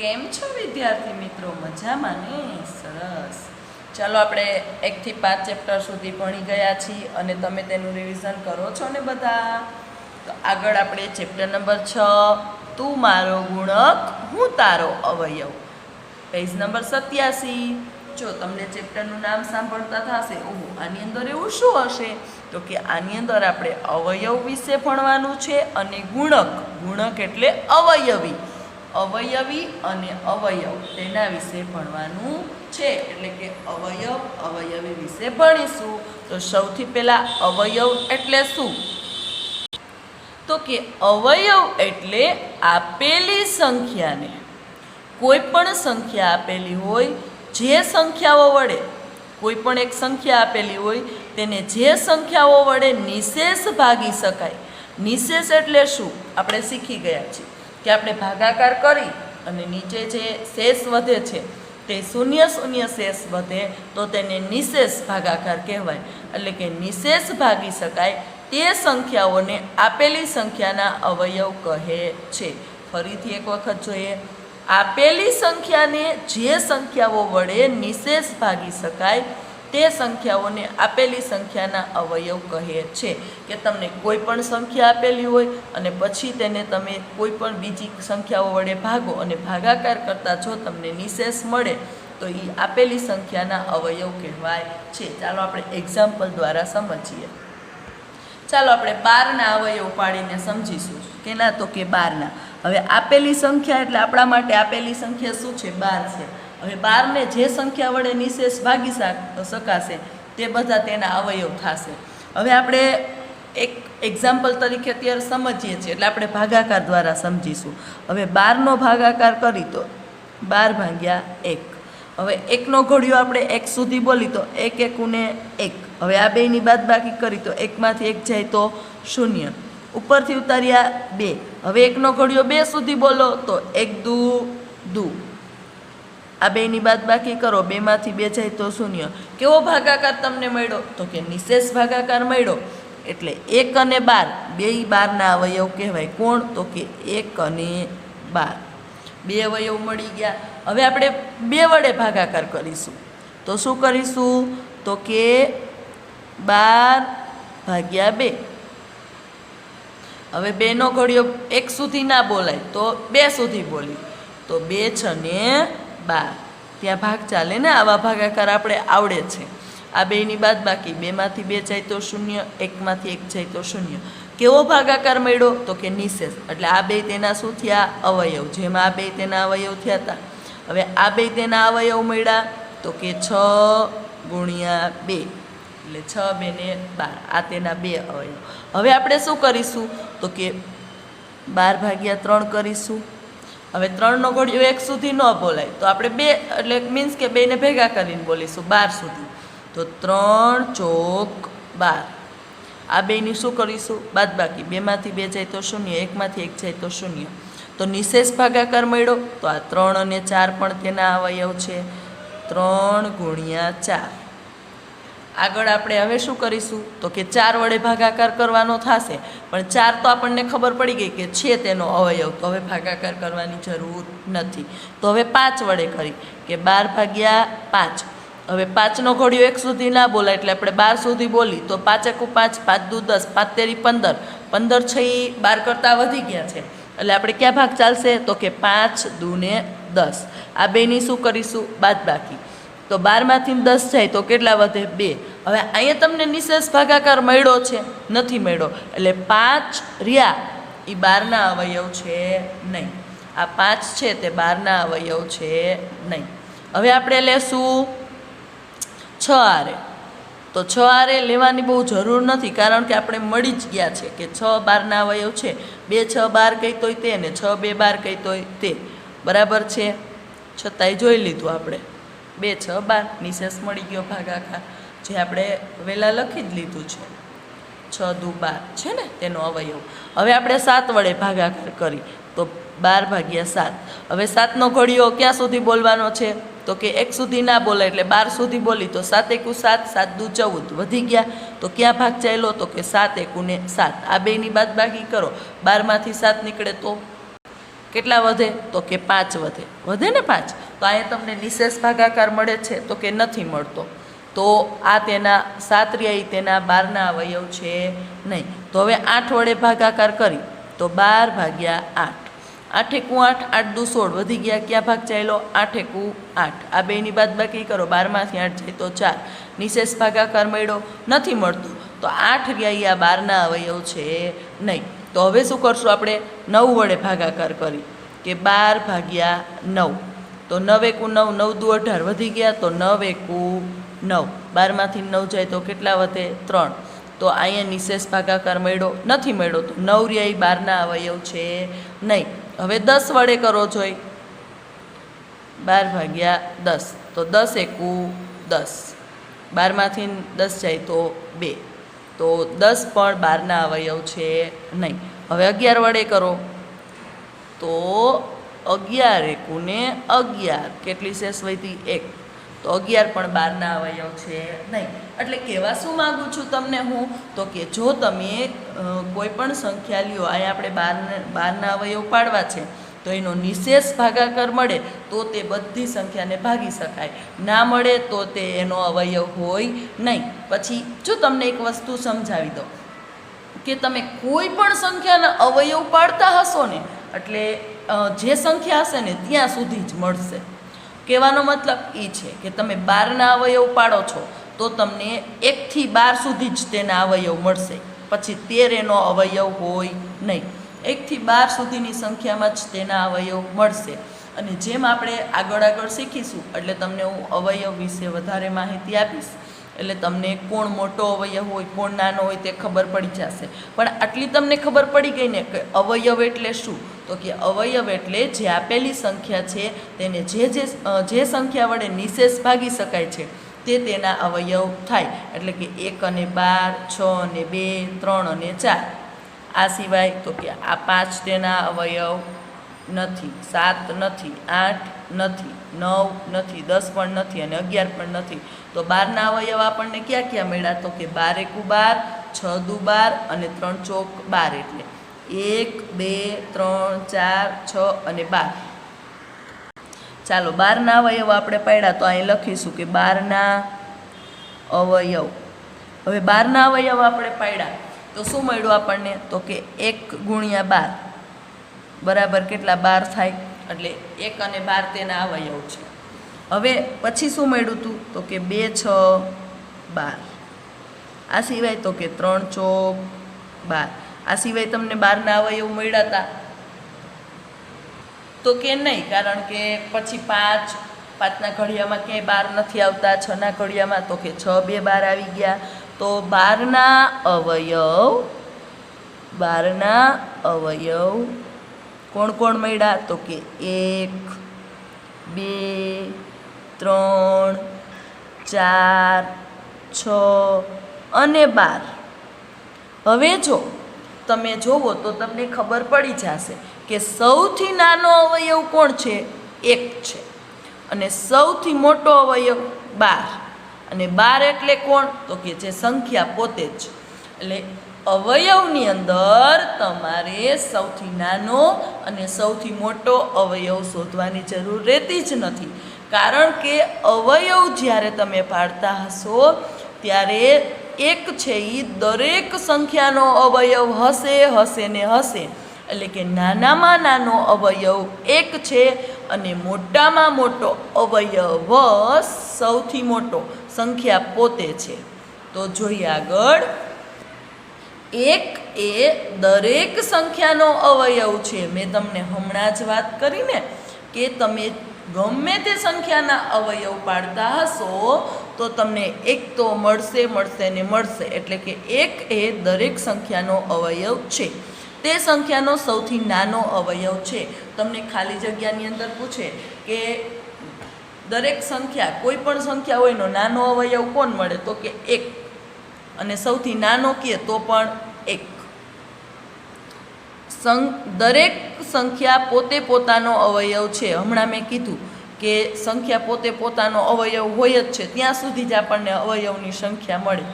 કેમ છો વિદ્યાર્થી મિત્રો? મજામાં ને? સરસ. ચાલો આપણે 1 થી 5 ચેપ્ટર સુધી ભણી ગયા છીએ અને તમે તેનું રિવિઝન કરો છો ને બધા? તો આગળ આપણે ચેપ્ટર નંબર 6 તું મારો ગુણક હું તારો અવયવ, પેજ નંબર 87. જો તમને ચેપ્ટરનું નામ સાંભળતા થશે ઓહો આની અંદર એવું શું હશે, તો કે આની અંદર આપણે અવયવ વિશે ભણવાનું છે અને ગુણક એટલે અવયવી અને અવયવ તેના વિશે ભણવાનું છે. એટલે કે અવયવી વિશે ભણીશું. તો સૌથી પહેલાં અવયવ એટલે શું? તો કે અવયવ એટલે આપેલી સંખ્યાને, કોઈ પણ સંખ્યા આપેલી હોય, જે સંખ્યાઓ વડે કોઈ પણ એક સંખ્યા આપેલી હોય તેને જે સંખ્યાઓ વડે નિશેષ ભાગી શકાય. નિશેષ એટલે શું આપણે શીખી ગયા છીએ કે આપણે ભાગાકાર કરી અને નીચે જે શેષ વધે છે તે શૂન્ય શેષ વધે તો તેને નિશેષ ભાગાકાર કહેવાય. એટલે કે નિશેષ ભાગી શકાય તે સંખ્યાઓને આપેલી સંખ્યાના અવયવ કહે છે. ફરીથી એક વખત જોઈએ. આપેલી સંખ્યાને જે સંખ્યાઓ વડે નિશેષ ભાગી શકાય તે સંખ્યાઓને આપેલી સંખ્યાના અવયવ કહે છે. કે તમને કોઈ પણ સંખ્યા આપેલી હોય અને પછી તેને તમે કોઈ પણ બીજી સંખ્યાઓ વડે ભાગો અને ભાગાકાર કરતાં જો તમને નિશેષ મળે તો એ આપેલી સંખ્યાના અવયવ કહેવાય છે. ચાલો આપણે એક્ઝામ્પલ દ્વારા સમજીએ. ચાલો આપણે 12ના અવયવ પાડીને સમજીશું. કેના? તો કે 12ના. હવે આપેલી સંખ્યા એટલે આપણા માટે આપેલી સંખ્યા શું છે? 12 છે. હવે 12ને જે સંખ્યા વડે નિશેષ ભાગી શકાશે તે બધા તેના અવયવ થશે. હવે આપણે એક એક્ઝામ્પલ તરીકે અત્યારે સમજીએ છીએ એટલે આપણે ભાગાકાર દ્વારા સમજીશું. હવે 12નો ભાગાકાર કરી તો 12 ભાગ્યા 1. હવે 1નો ઘડિયો આપણે 1 સુધી બોલી તો 1 1 1. હવે આ બેની બાદબાકી કરી તો 1માંથી 1 જાય તો 0. ઉપરથી ઉતાર્યા 2. હવે 1નો ઘડિયો 2 સુધી બોલો તો 1 2 આ બેની બાદબાકી કરો, 2માંથી 2 જાય તો 0. કેવો ભાગાકાર તમને મળ્યો? તો કે નિશેષ ભાગાકાર મળ્યો. એટલે 1 અને 12 બેય 12ના અવયવ કહેવાય. કોણ? તો કે 1 અને 12 બે અવયવ મળી ગયા. હવે આપણે 2 વડે ભાગાકાર કરીશું તો શું કરીશું? તો કે 12 ભાગ્યા 2. હવે 2નો ઘડિયો 1 સુધી ના બોલાય તો 2 સુધી બોલી તો 2 6 ને 12. ત્યાં ભાગ ચાલે ને? આવા ભાગાકાર આપણે આવડે છે. આ બેની બાદબાકી, 2માંથી 2 જાય તો 0, 1માંથી 1 જાય તો 0. કેવો ભાગાકાર મળ્યો? તો કે નિશેષ. એટલે આ બે તેના શું થયા? અવયવ. જેમાં આ બે તેના અવયવ થયા હતા. હવે આ બે તેના અવયવ મળ્યા તો કે 6 ગુણ્યા 2 એટલે 6 2 ને 12. આ તેના 2 અવયવ. હવે આપણે શું કરીશું? તો કે 12 ભાગ્યા 3 કરીશું. હવે 3નો ઘડિયો 1 સુધી ન બોલાય તો આપણે 2 એટલે મીન્સ કે 2ને ભેગા કરીને બોલીશું 12 સુધી. તો 3 ચોક 12. આ બેની શું કરીશું? બાદબાકી. 2માંથી 2 જાય તો 0, 1માંથી 1 જાય તો 0. તો નિશેષ ભાગાકાર મળ્યો. તો આ 3 અને 4 પણ તેના અવયવ છે. 3 ગુણ્યા 4. આગળ આપણે હવે શું કરીશું? તો કે 4 વડે ભાગાકાર કરવાનો થશે. પણ 4 તો આપણને ખબર પડી ગઈ કે છે તેનો અવયવ, તો હવે ભાગાકાર કરવાની જરૂર નથી. તો હવે 5 વડે કરી કે 12 ભાગ્યા 5. હવે 5નો ઘડિયો 1 સુધી ના બોલાય એટલે આપણે 12 સુધી બોલી તો 5 1 5, 5 2 10, 5 તેરી 15. 15 છે એ 12 કરતાં વધી ગયા છે એટલે આપણે ક્યાં ભાગ ચાલશે? તો કે 5 2 ને 10. આ બેની શું કરીશું? બાદબાકી. તો 12માંથી 10 જાય તો કેટલા વધે? 2. હવે અહીંયા તમને નિશેષ ભાગાકાર મળ્યો છે? નથી મળ્યો. એટલે 5 રહ્યા એ 12ના અવયવ છે નહીં. આ 5 છે તે 12ના અવયવ છે નહીં. હવે આપણે લેશું 6 આરે. તો 6 આરે લેવાની બહુ જરૂર નથી કારણ કે આપણે મળી જ ગયા છે કે 6 12ના અવયવ છે. 2 6 12 કહી તોય તે ને 6 2 12 કહી તોય તે. બરાબર છે? છતાંય જોઈ લીધું આપણે. 2 6 12 નિશેષ મળી ગયો ભાગાકાર જે આપણે વહેલા લખી જ લીધું છે. 6 2 12 છે ને તેનો અવયવ. હવે આપણે 7 વડે ભાગાકાર કરી તો 12 ભાગ્યા 7. હવે 7નો ઘડિયો ક્યાં સુધી બોલવાનો છે? તો કે 1 સુધી ના બોલાય એટલે 12 સુધી બોલી તો 7 1 7, 7 2 14 વધી ગયા. તો ક્યાં ભાગ ચાલ્યો? તો કે 7 1 ને 7. આ બેની બાદબાકી કરો. 12માંથી 7 નીકળે તો કેટલા વધે? તો કે 5 વધે. વધે ને 5? તો અહીંયા તમને નિશેષ ભાગાકાર મળે છે? તો કે નથી મળતો. તો આ તેના 7 રહ્યા તેના 12ના અવયવ છે નહીં. તો હવે 8 વડે ભાગાકાર કરી તો 12 ભાગ્યા 8. 8 એકુ 8, 8 દુ 16, વધી ગયા ક્યાં ભાગ ચાલ્યો? 8 એકુ 8. આ બેની બાદબાકી કરો, 12માંથી 8 જાય તો 4. નિશેષ ભાગાકાર મળ્યો? નથી મળતું. તો 8 રહ્યા આ 12ના અવયવ છે નહીં. તો હવે શું કરશું આપણે? 9 વડે ભાગાકાર કરી કે 12 ભાગ્યા 9. તો 9 એકુ 9, 9 દુ 18, વધી ગયા તો 9 એકુ 9. 12માંથી 9 જાય તો કેટલા વધે? 3. તો અહીંયા નિશેષ ભાગાકાર મળ્યો? નથી મળ્યો. તો 9 રહ્યા 12ના અવયવ છે નહીં. હવે 10 વડે કરો જોઈ. 12 ભાગ્યા 10. તો 10 એકુ 10. 12માંથી 10 જાય તો 2. તો 10 પણ 12ના અવયવ છે નહીં. હવે 11 વડે કરો તો 11 એકુ ને 11, કેટલી શેષ વધી? 1. તો 11 પણ 12ના અવયવ છે નહીં. એટલે કહેવા શું માગું છું તમને હું? તો કે જો તમે કોઈ પણ સંખ્યા લ્યો, અહીંયા આપણે 12ના અવયવ પાડવા છે, તો એનો નિશેષ ભાગાકાર મળે તો તે બધી સંખ્યાને ભાગી શકાય, ના મળે તો તે એનો અવયવ હોય નહીં. પછી જો તમને એક વસ્તુ સમજાવી દો કે તમે કોઈ પણ સંખ્યાના અવયવ પાડતા હશો ને, એટલે જે સંખ્યા હશે ને ત્યાં સુધી જ મળશે. કહેવાનો મતલબ એ છે કે તમે 12ના અવયવ પાડો છો તો તમને 1 થી 12 સુધી જ તેના અવયવ મળશે, પછી 13 એનો અવયવ હોય નહીં. 1 થી 12 સુધીની સંખ્યામાં જ તેના અવયવ મળશે. અને જેમ આપણે આગળ શીખીશું એટલે તમને હું અવયવ વિશે વધારે માહિતી આપીશ, એટલે તમને કોણ મોટો અવયવ હોય, કોણ નાનો હોય તે ખબર પડી જશે. પણ આટલી તમને ખબર પડી ગઈ ને કે અવયવ એટલે શું? તો કે અવયવ એટલે જે આપેલી સંખ્યા છે તેને જે સંખ્યા વડે નિશેષ ભાગી શકાય છે તે તેના અવયવ થાય. એટલે કે 1 અને 12, 6 અને 2, 3 અને 4. આ સિવાય તો કે આ 5 તેના અવયવ નથી, 7 નથી, 8 નથી, 9 નથી, 10 પણ નથી અને 11 પણ નથી. તો 12ના અવયવ આપણને ક્યાં ક્યાં મળ્યા? તો કે 12 એકુ 12, 6 દુ 12 અને 3 ચોક 12. એટલે 1, 2, 3, 4, 6 અને 12. ચાલો 12ના અવયવ આપણે પાડ્યા તો અહીં લખીશું કે 12ના અવયવ. હવે 12ના અવયવ આપણે પાડ્યા તો શું મળ્યું આપણને? તો કે 1 ગુણ્યા 12 બરાબર કેટલા? 12 થાય. એટલે 1 અને 12 તેના અવયવ છે. હવે પછી શું મળ્યું હતું? તો કે 2, 6, 12. આ સિવાય તો કે 3 ચોક 12. આ સિવાય તમને 12ના અવયવ મળ્યા હતા? તો કે નહીં, કારણ કે પછી 5ના ઘડિયામાં ક્યાંય 12 નથી આવતા. 6ના ઘડિયામાં તો કે 6, 2, 12 આવી ગયા. તો 12ના અવયવ કોણ કોણ મળ્યા? તો કે 1, 2, 3, 4, 6 અને 12. હવે જો તમે જોવો તો તમને ખબર પડી જશે કે સૌથી નાનો અવયવ કોણ છે? 1 છે. અને સૌથી મોટો અવયવ 12. અને 12 એટલે કોણ? તો કે જે સંખ્યા પોતે જ. એટલે અવયવની અંદર તમારે સૌથી નાનો અને સૌથી મોટો અવયવ શોધવાની જરૂર રહેતી જ નથી, કારણ કે અવયવ જ્યારે તમે પાડતા હશો ત્યારે 1 છે એ દરેક સંખ્યાનો અવયવ હશે ને હશે. એટલે કે નાનામાં નાનો અવયવ 1 છે અને મોટામાં મોટો અવયવ સૌથી મોટો સંખ્યા પોતે છે. તો જોઈએ આગળ. 1 એ દરેક સંખ્યાનો અવયવ છે. મેં તમને હમણાં જ વાત કરીને કે તમે ગમે તે સંખ્યાના અવયવ પાડતા હશો તો તમને 1 તો મળશે ને મળશે. એટલે કે 1 એ દરેક સંખ્યાનો અવયવ છે. તે સંખ્યાનો સૌથી નાનો અવયવ છે. તમને ખાલી જગ્યાની અંદર પૂછે કે દરેક સંખ્યા, કોઈ પણ સંખ્યા હોય એનો નાનો અવયવ કોણ મળે? તો કે 1. અને સૌથી નાનો કહે તો પણ 1. દરેક સંખ્યા પોતે પોતાનો અવયવ છે. હમણાં મેં કીધું કે સંખ્યા પોતે પોતાનો અવયવ હોય જ છે, ત્યાં સુધી જ આપણને અવયવની સંખ્યા મળે.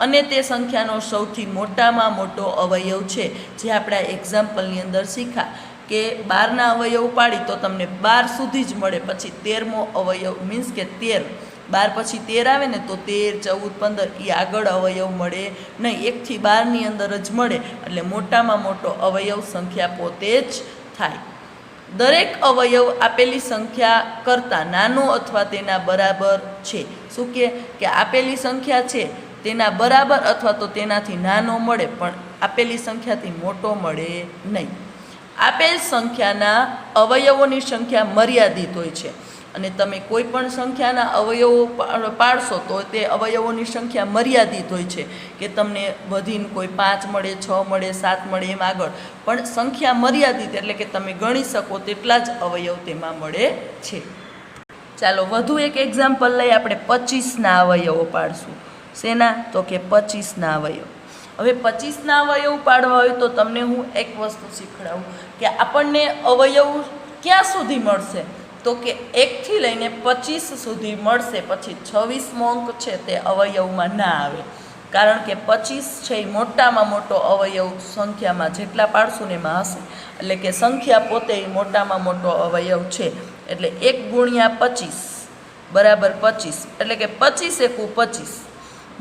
અને તે સંખ્યાનો સૌથી મોટામાં મોટો અવયવ છે, જે આપણા એક્ઝામ્પલની અંદર શીખ્યા કે 12ના અવયવ પાડી તો તમને 12 સુધી જ મળે, પછી 13મો અવયવ મીન્સ કે 13, 12 પછી 13 આવે ને તો 13, 14, 15 એ આગળ અવયવ મળે નહીં, 1 થી 12ની અંદર જ મળે. એટલે મોટામાં મોટો અવયવ સંખ્યા પોતે જ થાય. દરેક અવયવ આપેલી સંખ્યા કરતાં નાનો અથવા તેના બરાબર છે. શું કે આપેલી સંખ્યા છે તેના બરાબર અથવા તો તેનાથી નાનો મળે, પણ આપેલી સંખ્યાથી મોટો મળે નહીં. આપેલ સંખ્યાના અવયવોની સંખ્યા મર્યાદિત હોય છે, અને તમે કોઈ પણ સંખ્યાના અવયવો પાડશો તો તે અવયવોની સંખ્યા મર્યાદિત હોય છે, કે તમને વધીને કોઈ 5 મળે, 6 મળે, 7 મળે એમ આગળ, પણ સંખ્યા મર્યાદિત એટલે કે તમે ગણી શકો તેટલા જ અવયવ તેમાં મળે છે. ચાલો વધુ એક એક્ઝામ્પલ લઈ આપણે 25ના અવયવો પાડશું. શેના? તો કે 25ના અવયવ. હવે 25ના અવયવ પાડવા હોય તો તમને હું એક વસ્તુ શીખડાવું કે આપણને અવયવ ક્યાં સુધી મળશે, તો કે 1 થી લઈને 25 સુધી મળશે. પછી 26મો અંક છે તે અવયવમાં ના આવે, કારણ કે 25 છે એ મોટામાં મોટો અવયવ સંખ્યામાં જેટલા પાડશું ને એમાં હશે, એટલે કે સંખ્યા પોતે મોટામાં મોટો અવયવ છે. એટલે 1 ગુણ્યા 25 બરાબર 25, એટલે કે 25 એકુ 25,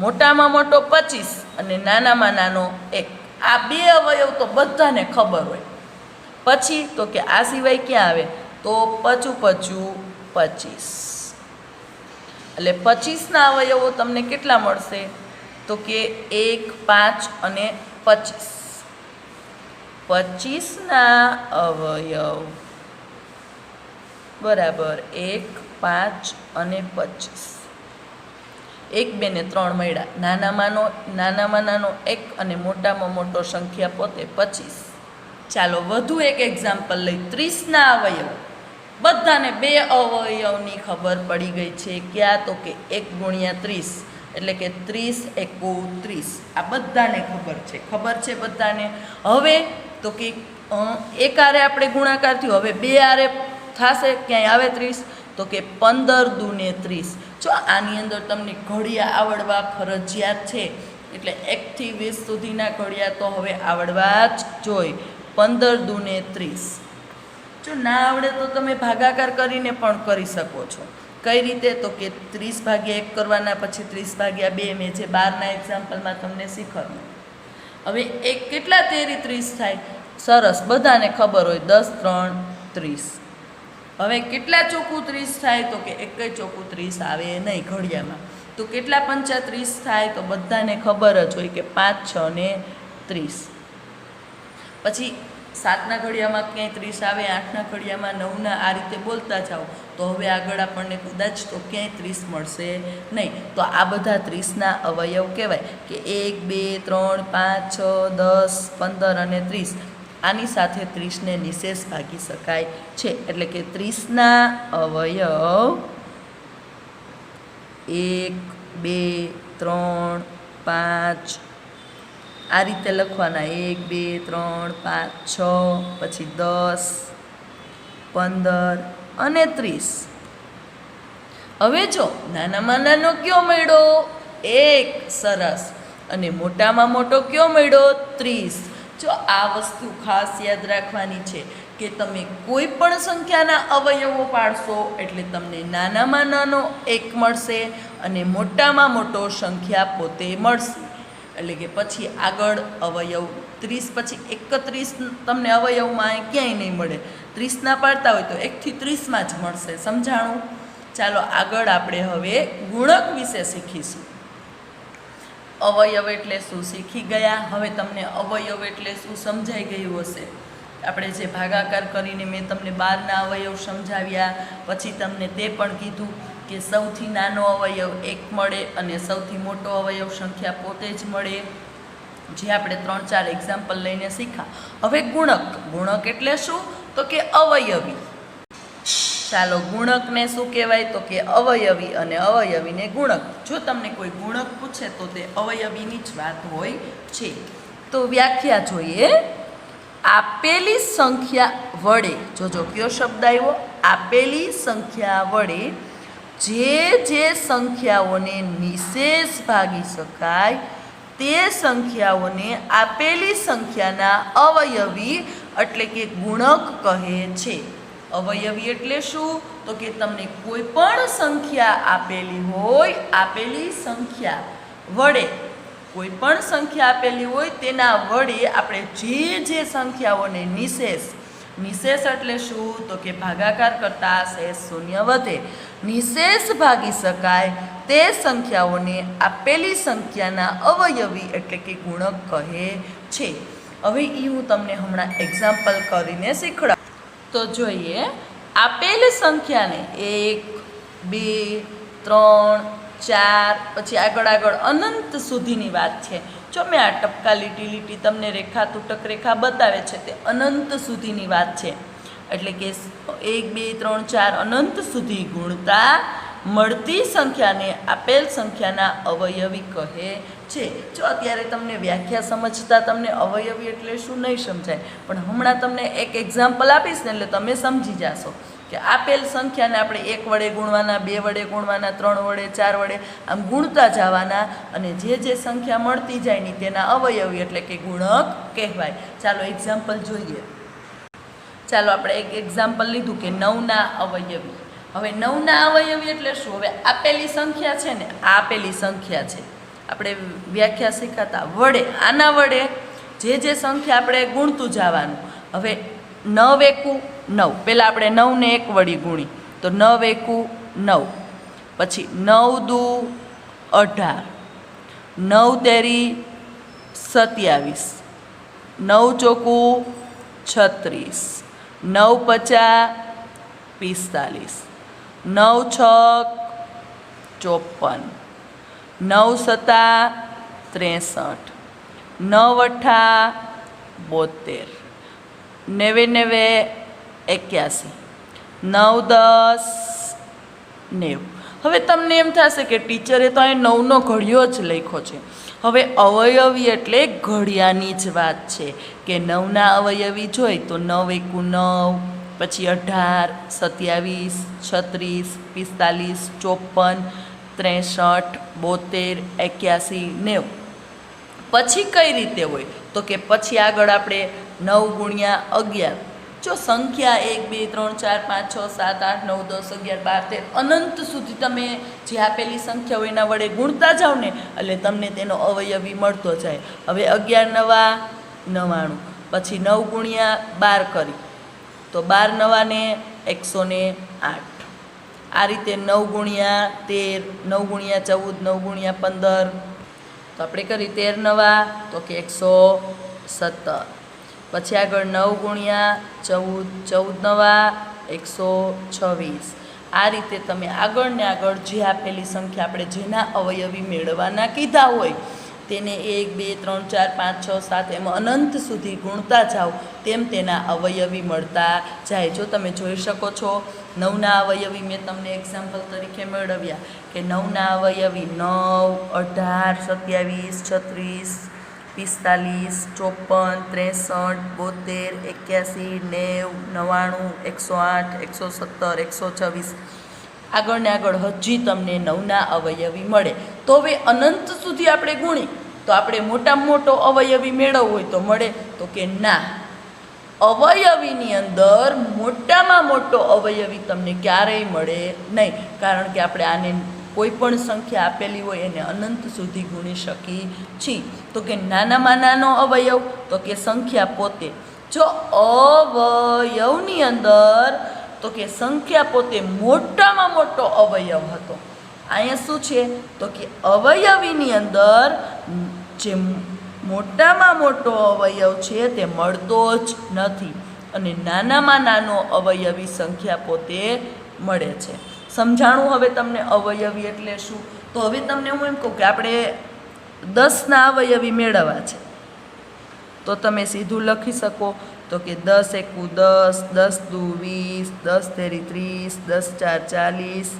મોટામાં મોટો 25 અને નાનામાં નાનો 1. આ બે અવયવ તો બધાને ખબર હોય. પછી તો કે આ સિવાય ક્યાં આવે, તો 25 25, એટલે 25ના અવયવો તમને કેટલા મળશે, તો કે 1, 5 અને 25. 25ના અવયવ બરાબર 1, 5 અને 25. 1, 2 ને 3 મળ્યા. નાનામાં નાનો 1 અને મોટામાં મોટો સંખ્યા પોતે 25. ચાલો વધુ એક એક્ઝામ્પલ લઈ. 30ના અવયવ. બધાને બે અવયવની ખબર પડી ગઈ છે. ક્યાં? તો કે 1 ગુણ્યા 30, એટલે કે 30 એકુ 30. આ બધાને ખબર છે બધાને. હવે તો કે એક આરે આપણે ગુણાકાર થયો, હવે બે આરે થશે, ક્યાંય આવે 30, તો કે 15 દુને 30. જો આની અંદર તમને ઘડિયા આવડવા ફરજિયાત છે, એટલે 1 થી 20 સુધીના ઘડિયા તો હવે આવડવા જ જોઈએ. 15 દુને 30. જો ના આવડે તો તમે ભાગાકાર કરીને પણ કરી શકો છો. કઈ રીતે? તો કે 30 ભાગ્યા 1 કરવાના, પછી 30 ભાગ્યા 2, મેં જે 12ના એક્ઝામ્પલમાં તમને શીખવ્યું. હવે એક કેટલા 13 30 થાય? સરસ, બધાને ખબર હોય, 10 3 30. હવે કેટલા ચોખ્ખું 30 થાય? તો કે એક ચોખ્ખું 30 આવે નહીં ઘડિયામાં. તો કેટલા 35 થાય? તો બધાને ખબર જ હોય કે 5 6 ને 30. પછી 7ના ઘડિયામાં ક્યાંય 30 આવે, 8ના ઘડિયામાં, 9ના, આ રીતે બોલતા જાઓ તો હવે આગળ આપણને કદાચ તો ક્યાંય 30 મળશે નહીં. તો આ બધા 30ના અવયવ કહેવાય કે 1 2 3 5 6 10 15 અને 30. આની સાથે 30ને નિશેષ ભાગી શકાય છે. એટલે કે 30ના અવયવ 1 2 3 5 આ રીતે લખવાના. 1 2 3 5 6, પછી 10 15 અને 30. હવે જો નાનામાં નાનો કયો મળ્યો? 1. સરસ. અને મોટામાં મોટો કયો મળ્યો? 30. જો આ વસ્તુ ખાસ યાદ રાખવાની છે કે તમે કોઈ પણ સંખ્યાના અવયવો પાડશો એટલે તમને નાનામાં નાનો 1 મળશે અને મોટામાં મોટો સંખ્યા પોતે મળશે. એટલે કે પછી આગળ અવયવ 30 પછી 31 તમને અવયવમાં ક્યાંય નહીં મળે. 30ના પાડતા હોય તો 1 થી 30માં જ મળશે. સમજાણું? ચાલો આગળ આપણે હવે ગુણક વિશે શીખીશું. અવયવ એટલે શું શીખી ગયા. હવે તમને અવયવ એટલે શું સમજાઈ ગયું હશે. આપણે જે ભાગાકાર કરીને મેં તમને 12ના અવયવ સમજાવ્યા, પછી તમને તે પણ કીધું કે સૌથી નાનો અવયવ 1 મળે અને સૌથી મોટો અવયવ સંખ્યા પોતે જ મળે, જે આપણે 3-4 એક્ઝામ્પલ લઈને શીખ્યા. હવે ગુણક. ગુણક એટલે શું? તો કે અવયવી. ચાલો ગુણકને શું કહેવાય? તો કે અવયવી, અને અવયવીને ગુણક. જો તમને કોઈ ગુણક પૂછે તો તે અવયવીની જ વાત હોય છે. તો વ્યાખ્યા જોઈએ. આપેલી સંખ્યા વડે, જોજો કયો શબ્દ આવ્યો? આપેલી સંખ્યા વડે જે સંખ્યાઓને નિશેષ ભાગી શકાય તે સંખ્યાઓને આપેલી સંખ્યાના અવયવી એટલે કે ગુણક કહે છે. અવયવી એટલે શું? તો કે તમને કોઈ પણ સંખ્યા આપેલી હોય, આપેલી સંખ્યા વડે કોઈ પણ સંખ્યા આપેલી હોય તેના વડે આપણે જે સંખ્યાઓને નિશેષ એટલે શું? તો કે ભાગાકાર કરતા શેષ શૂન્ય વધે, નિશેષ ભાગી શકાય તે સંખ્યાઓને આપેલી સંખ્યાના અવયવી એટલે કે ગુણક કહે છે. હવે હું તમને હમણાં એક્ઝામ્પલ કરીને શીખવાડું. તો જોઈએ, આપેલ સંખ્યાને 1 2 3 4 પછી આગળ અનંત સુધીની વાત છે. જો મેં આ ટપકા લીટી તમને રેખા તૂટક રેખા બતાવે છે તે અનંત સુધીની વાત છે. એટલે કે 1 2 3 4 અનંત સુધી ગુણતા મળતી સંખ્યાને આપેલ સંખ્યાના અવયવી કહે છે. જો અત્યારે તમને વ્યાખ્યા સમજતા તમને અવયવી એટલે શું નહીં સમજાય, પણ હમણાં તમને એક એક્ઝામ્પલ આપીશ ને એટલે તમે સમજી જશો કે આપેલ સંખ્યાને આપણે 1 વડે ગુણવાના, 2 વડે ગુણવાના, 3 વડે, 4 વડે આમ ગુણતા જવાના અને જે સંખ્યા મળતી જાય ને તેના અવયવી એટલે કે ગુણક કહેવાય. ચાલો એક્ઝામ્પલ જોઈએ. ચાલો આપણે એક એક્ઝામ્પલ લીધું કે 9ના અવયવી. હવે 9ના અવયવી એટલે શું? હવે આપેલી સંખ્યા છે ને, આ આપેલી સંખ્યા છે, આપણે વ્યાખ્યા શીખાતા વડે, આના વડે જે સંખ્યા આપણે ગુણતું જવાનું. હવે 9 એકુ 9, પહેલાં આપણે 9ને 1 વળી ગુણી તો 9 એકુ 9, પછી 9 દુ 18, 9 તેરી 27, 9 ચોકું 36, 9 પચા 45, 9 છક 54, 9 સતા 63, 9 અઠ્ઠા 72, 99 81, 9 10 90. હવે તમને એમ થશે કે ટીચરે તો અહીં 9નો ઘડિયો જ લખ્યો છે. હવે અવયવી એટલે ઘડિયાની જ વાત છે કે 9ના અવયવી જોઈ તો 9 એકુ 9, પછી 18, 27, 36, 45, 54, 63, 72, 81, 90. પછી કઈ રીતે હોય? તો કે પછી આગળ આપણે 9 ગુણ્યા 11. જો સંખ્યા 1 2 3 4 5 6 7 8 9 10 11 12 13 અનંત સુધી તમે જે આપેલી સંખ્યા હોય એના વડે ગુણતા જાઓ ને એટલે તમને તેનો અવયવી મળતો જાય. હવે 11 નવા 99, પછી 9 ગુણ્યા 12 કરી તો 12 નવાને 108. આ રીતે 9 ગુણ્યા 13, 9 ગુણ્યા 14, 9 ગુણ્યા 15 તો આપણે કરી 13 નવા તો કે 117. પછી આગળ 9 ગુણ્યા 14, 14 નવા 126. આ રીતે તમે આગળ ને આગળ જે આપેલી સંખ્યા આપણે જેના અવયવી મેળવવાના કીધા હોય તેને 1 2 3 4 5 6 7 એમાં અનંત સુધી ગુણતા જાઓ તેમ તેના અવયવી મળતા જાય. જો તમે જોઈ શકો છો 9ના અવયવી મેં તમને એક્ઝામ્પલ તરીકે મેળવ્યા કે 9ના અવયવી 9, 18, 27, 36, 45, 54, 63, 72, 81, 90, 99, 108, 117, 126. આગળ ને આગળ હજી તમને 9ના અવયવી મળે. તો હવે અનંત સુધી આપણે ગુણી તો આપણે મોટામાં મોટો અવયવી મેળવવો હોય તો મળે? તો કે ના, અવયવીની અંદર મોટામાં મોટો અવયવી તમને ક્યારેય મળે નહીં, કારણ કે આપણે આને કોઈ પણ સંખ્યા આપેલી હોય એને અનંત સુધી ગુણી શકી છીએ. તો કે નાનામાં નાનો અવયવ તો કે સંખ્યા પોતે. જો અવયવની અંદર તો કે સંખ્યા પોતે મોટામાં મોટો અવયવ હતો. અહીંયા શું છે તો કે અવયવીની અંદર જે મોટામાં મોટો અવયવ છે તે મળતો જ નથી અને નાનામાં નાનો અવયવી સંખ્યા પોતે મળે છે. સમજાણું હવે તમને અવયવી એટલે શું? તો હવે તમને હું એમ કહું કે આપણે 10ના અવયવી મેળવવા છે તો તમે સીધું લખી શકો તો કે 10 એકુ 10, 10 દુ 20, 10 તેરી 30, 10 ચાર 40,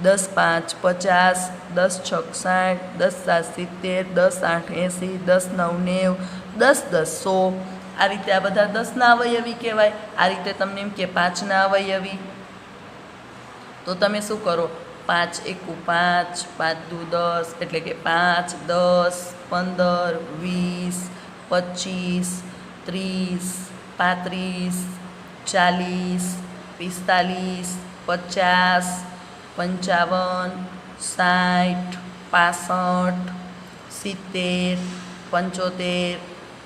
10 પાંચ 50, 10 છક 60, 10 સાત 70, 10 આઠ 80, 10 9 90, 10 10 100. આ રીતે આ બધા 10ના અવયવી કહેવાય. આ રીતે તમને એમ કે 5ના અવયવી તો તમે શું કરો? 5 એકુ 5, 5 દુ 10 એટલે કે 5, 10, 15, 20, 25, 30, 35, 40, 45, 50, 55, 60, 65, 70, 75,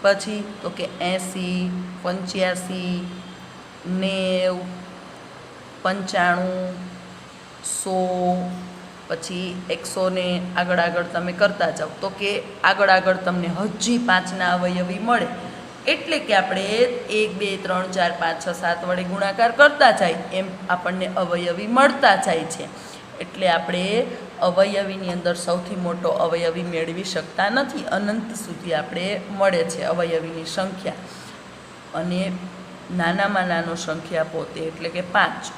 પછી તો કે 80, 85, 90, 95, 100, પછી 100 ને આગળ આગળ તમે કરતા જાઓ તો કે આગળ આગળ તમને હજી 5ના અવયવી મળે. એટલે કે આપણે 1, 2, 3, 4, 5, 6, 7 વડે ગુણાકાર કરતા જાય એમ આપણને અવયવી મળતા જાય છે. એટલે આપણે અવયવીની અંદર સૌથી મોટો અવયવી મેળવી શકતા નથી. અનંત સુધી આપણે મળે છે અવયવીની સંખ્યા. અને નાનામાં નાનો સંખ્યા પોતે એટલે કે 5.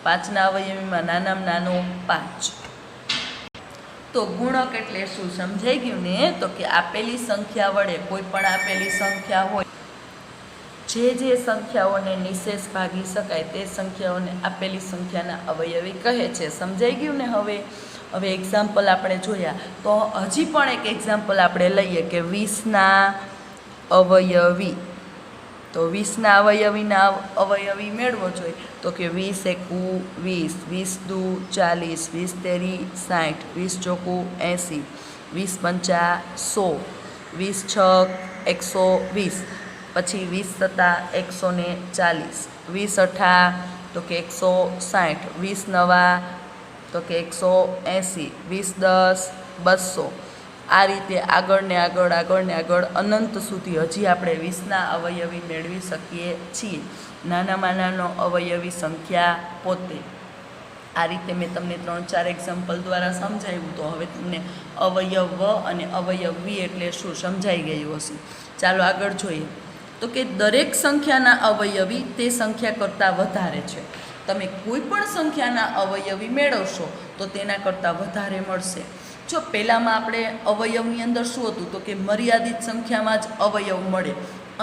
5ના અવયવીમાં નાનામાં નાનો 5. તો ગુણક એટલે શું સમજાઈ ગયું ને? તો કે આપેલી સંખ્યા વડે કોઈ પણ આપેલી સંખ્યા હોય, જે સંખ્યાઓને નિશેષ ભાગી શકાય તે સંખ્યાઓને આપેલી સંખ્યાના અવયવી કહે છે. સમજાઈ ગયું ને? હવે એક્ઝામ્પલ આપણે જોયા તો હજી પણ એક એક્ઝામ્પલ આપણે લઈએ કે 20ના અવયવી. તો 20ના અવયવીના અવયવી મેળવો જોઈએ તો કે 20 એકુ 20, 20 દુ 40, 20 તેરી 60, 20 ચોકુ 80, 20 પંચા 100, 20 છક 120, પછી 20 સત્તા 140, 20 અઠા તો કે 160, 20 નવા તો કે 180, 20 દસ 200. આ રીતે આગળ ને આગળ અનંત સુધી હજી આપણે 20ના અવયવી મેળવી શકીએ છીએ. નાનામાં નાનો અવયવી સંખ્યા પોતે. આ રીતે મેં તમને 3-4 એક્ઝામ્પલ દ્વારા સમજાવ્યું. તો હવે તમને અવયવ અને અવયવી એટલે શું સમજાઈ ગયું હશે. ચાલો આગળ જોઈએ. તો કે દરેક સંખ્યાના અવયવી તે સંખ્યા કરતાં વધારે છે. તમે કોઈ પણ સંખ્યાના અવયવી મેળવશો તો તેના કરતાં વધારે મળશે. જો પહેલાંમાં આપણે અવયવની અંદર શું હતું તો કે મર્યાદિત સંખ્યામાં જ અવયવ મળે.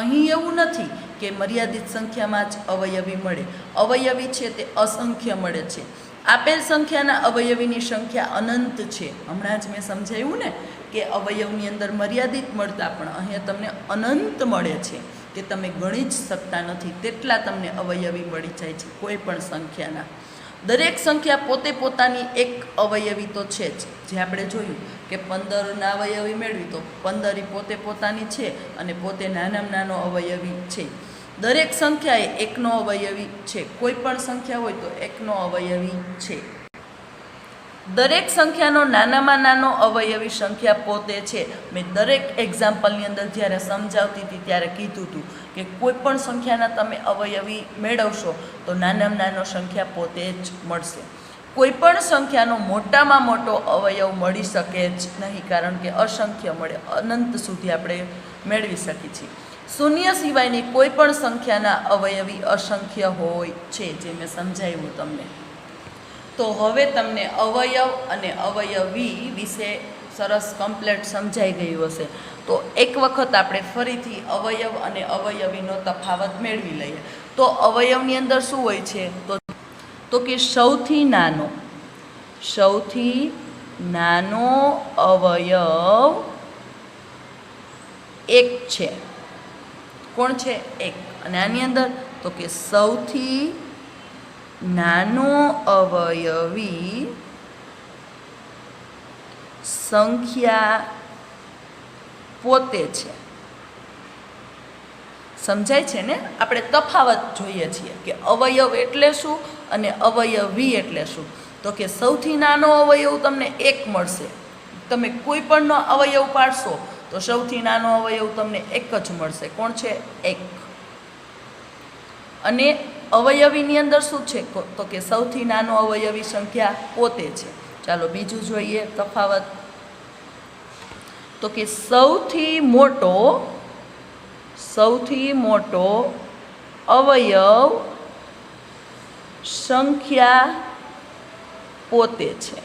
અહીં એવું નથી કે મર્યાદિત સંખ્યામાં જ અવયવી મળે. અવયવી છે તે અસંખ્ય મળે છે. આપેલ સંખ્યાના અવયવીની સંખ્યા અનંત છે. હમણાં જ મેં સમજાવ્યું ને કે અવયવની અંદર મર્યાદિત મળતા પણ અહીંયા તમને અનંત મળે છે કે તમે ગણી જ શકતા નથી તેટલા તમને અવયવી મળી જાય છે કોઈ પણ સંખ્યાના. દરેક સંખ્યા પોતે પોતાની એક અવયવી તો છે જ. જે આપણે જોયું કે 15ના અવયવી મેળવી તો 15 પોતે પોતાની છે અને પોતે નાનામાં નાનો અવયવી છે. દરેક સંખ્યાએ એકનો અવયવી છે. કોઈ પણ સંખ્યા હોય તો એકનો અવયવી છે. દરેક સંખ્યાનો નાનામાં નાનો અવયવી સંખ્યા પોતે છે. મેં દરેક એક્ઝામ્પલની અંદર જ્યારે સમજાવતી હતી ત્યારે કીધું હતું કે કોઈ પણ સંખ્યાના તમે અવયવી મેળવશો તો નાનામાં નાનો સંખ્યા પોતે જ મળશે. કોઈ પણ સંખ્યાનો મોટામાં મોટો અવયવ મળી શકે જ નહીં, કારણ કે અસંખ્ય મળે. અનંત સુધી આપણે મેળવી શકીએ છીએ. શૂન્ય સિવાયની કોઈ પણ સંખ્યાના અવયવી અસંખ્ય હોય છે, જે મેં સમજાવ્યું તમને. તો હવે તમને અવયવ અને અવયવી વિશે સરસ કમ્પ્લેટ સમજાઈ ગયું હશે. તો એક વખત આપણે ફરીથી અવયવ અને અવયવીનો તફાવત મેળવી લઈએ. તો અવયવની અંદર શું હોય છે તો કે સૌથી નાનો અવયવ એક છે. કોણ છે? એક. અને આની અંદર તો કે સૌથી નાનો અવયવી સંખ્યા પોતે છે. સમજાય છે ને? આપણે તફાવત જોઈએ છીએ કે અવયવ એટલે શું અને અવયવી એટલે શું. તો કે સૌથી નાનો અવયવ તમને એક મળશે. તમે કોઈ પણનો અવયવ પાડશો તો સૌથી નાનો અવયવ તમને એક જ મળશે. કોણ છે? એક. અને અવયવીની અંદર શું છે તો કે સૌથી નાનો અવયવી સંખ્યા પોતે છે. ચાલો બીજું જોઈએ તફાવત. તો કે સૌથી મોટો અવયવ સંખ્યા પોતે છે.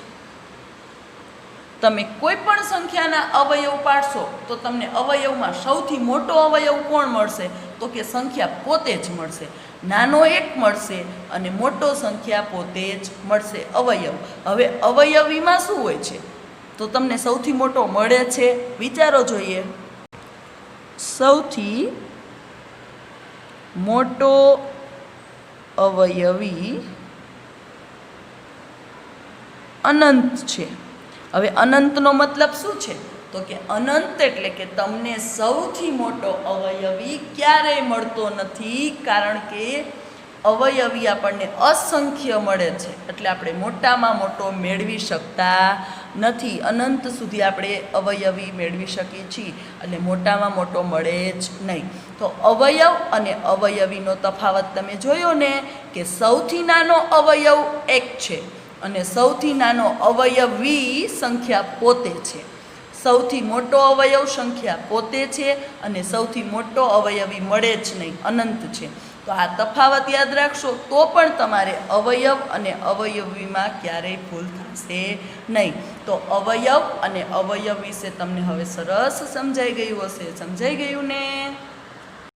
તમે કોઈ પણ સંખ્યાના અવયવ પાડશો તો તમને અવયવમાં સૌથી મોટો અવયવ કોણ મળશે તો કે સંખ્યા પોતે જ મળશે. નાનો એક મળશે અને મોટો સંખ્યા પોતે જ મળશે અવયવ. હવે અવયવીમાં શું હોય છે તો તમને સૌથી મોટો મળે છે? વિચારો જોઈએ. સૌથી મોટો અવયવી અનંત છે. હવે અનંતનો મતલબ શું છે? તો કે અનંત એટલે કે તમને સૌથી મોટો અવયવી ક્યારેય મળતો નથી, કારણ કે અવયવી આપણને અસંખ્ય મળે છે, એટલે આપણે મોટામાં મોટો મેળવી શકતા નથી. અનંત સુધી આપણે અવયવી મેળવી શકીએ છીએ, એટલે મોટામાં મોટો મળે જ નહીં. તો અવયવ અને અવયવીનો તફાવત તમે જોયો ને, કે સૌથી નાનો અવયવ એક છે અને સૌથી નાનો અવયવી સંખ્યા પોતે છે. સૌથી મોટો અવયવ સંખ્યા પોતે છે અને સૌથી મોટો અવયવી મળે જ નહીં, અનંત છે. તો આ તફાવત યાદ રાખશો તો પણ તમારે અવયવ અને અવયવીમાં ક્યારેય ભૂલ થશે નહીં. તો અવયવ અને અવયવ વિશે તમને હવે સરસ સમજાઈ ગયું હશે. સમજાઈ ગયું ને?